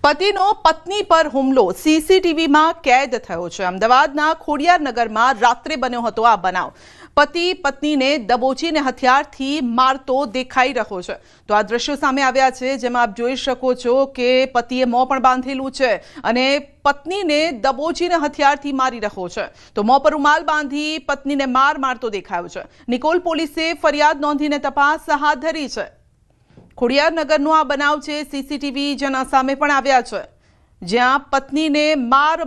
પતિનો પત્ની પર હુમલો સીસીટીવીમાં કેદ થયો છે। અમદાવાદના ખોડિયારનગરમાં રાત્રે બન્યો હતો આ બનાવ। પતિ પત્નીને દબોચીને હથિયારથી મારતો દેખાઈ રહ્યો છે। તો આ દ્રશ્યો સામે આવ્યા છે, જેમાં આપ જોઈ શકો છો કે પતિએ મોં પણ બાંધેલું છે અને પત્નીને દબોચીને હથિયારથી મારી રહ્યો છે। તો મોં પર રૂમાલ બાંધી પત્નીને મારતો દેખાયો છે। નિકોલ પોલીસે ફરિયાદ નોંધીને તપાસ હાથ ધરી છે। ખોડિયારનગરનો આ બનાવ છે। સીસીટીવી જેના સામે પણ આવ્યા છે, જ્યાં પત્નીને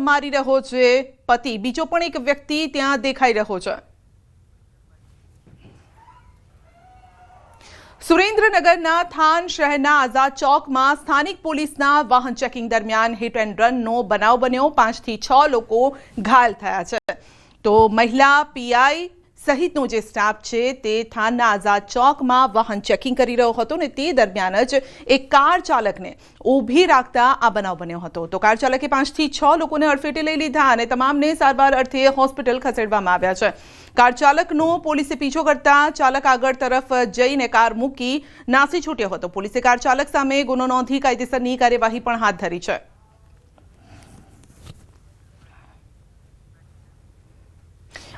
મારી રહ્યો છે પતિ। બીજો પણ એક વ્યક્તિ ત્યાં દેખાઈ રહ્યો છે। સુરેન્દ્રનગરના થાન શહેરના આઝાદ ચોકમાં સ્થાનિક પોલીસના વાહન ચેકિંગ દરમિયાન હિટ એન્ડ રનનો બનાવ બન્યો। 5 થી 6 લોકો ઘાયલ થયા છે। તો મહિલા પીઆઈ સહિતનો જે સ્ટાફ છે તે થાનના આઝાદ ચોકમાં વાહન ચેકિંગ કરી રહ્યો હતો ને તે દરમિયાન જ એક કાર ચાલકને ઊભી રાખતા આ બનાવ બન્યો હતો। તો કાર ચાલકે 5 થી 6 લોકોને અડફેટે લઈ લીધા અને તમામને સારવાર અર્થે હોસ્પિટલ ખસેડવામાં આવ્યા છે। કાર ચાલકનો પોલીસે પીછો કરતા ચાલક આગળ તરફ જઈને કાર મૂકી નાસી છૂટ્યો હતો। પોલીસે કાર ચાલક સામે ગુનો નોંધી કાયદેસરની કાર્યવાહી પણ હાથ ધરી છે।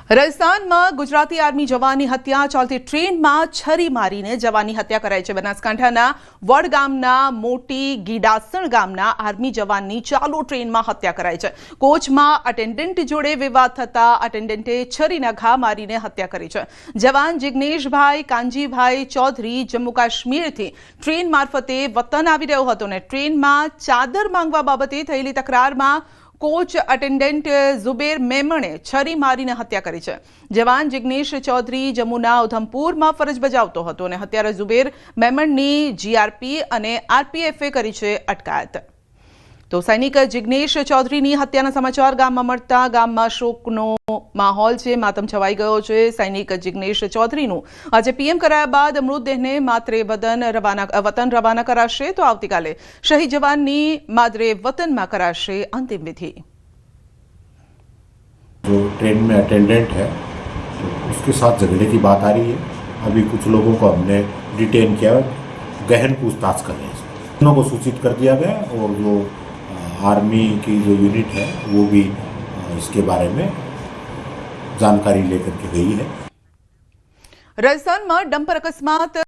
રાજસ્થાનમાં ગુજરાતી આર્મી જવાનની હત્યા। ચાલતી ટ્રેનમાં છરી મારીને જવાનની હત્યા કરાઈ છે। બનાસકાંઠાના વડગામના મોટી ગીડાસણ ગામના આર્મી જવાનની ચાલુ ટ્રેનમાં હત્યા કરાઈ છે। કોચમાં અટેન્ડન્ટ જોડે વિવાદ થતા અટેન્ડન્ટે છરીના ઘા મારીને હત્યા કરી છે। જવાન જિગ્નેશભાઈ કાનજીભાઈ ચૌધરી જમ્મુ કાશ્મીરથી ટ્રેન મારફતે વતન આવી રહ્યો હતો ને ટ્રેનમાં ચાદર માંગવા બાબતે થયેલી તકરારમાં કોચ અટેન્ડન્ટ ઝુબેર મેમણે છરી મારીને હત્યા કરી છે। જવાન જિગ્નેશ ચૌધરી જમ્મુના ઉધમપુરમાં ફરજ બજાવતો હતો અને હત્યારા ઝુબેર મેમણની જીઆરપી અને આરપીએફે કરી છે અટકાયત। તો સૈનિક જિગ્નેશ ચૌધરીની હત્યાના સમાચાર ગામમાં મળતા ગામમાં શોકનો માહોલ છે, માતમ છવાઈ ગયો છે। સૈનિક જિગ્નેશ ચૌધરીનું આજે પીએમ કરાયા બાદ મૃતદેહને માદરે વતન રવાના કરાશે। તો આવતીકાલે શહીદ જવાનની માદરે વતનમાં કરાશે અંતિમ વિધિ। जो ट्रेन में अटेंडेंट है तो उसके साथ झगड़े की बात आ रही है। अभी कुछ लोगों को हमने डिटेन किया, गहन पूछताछ कर रहे हैं। दोनों को सूचित कर दिया गया और जो आर्मी की जो यूनिट है वो भी इसके बारे में जानकारी लेकर के गई है। રાજસ્થાનમાં ડમ્પર અકસ્માત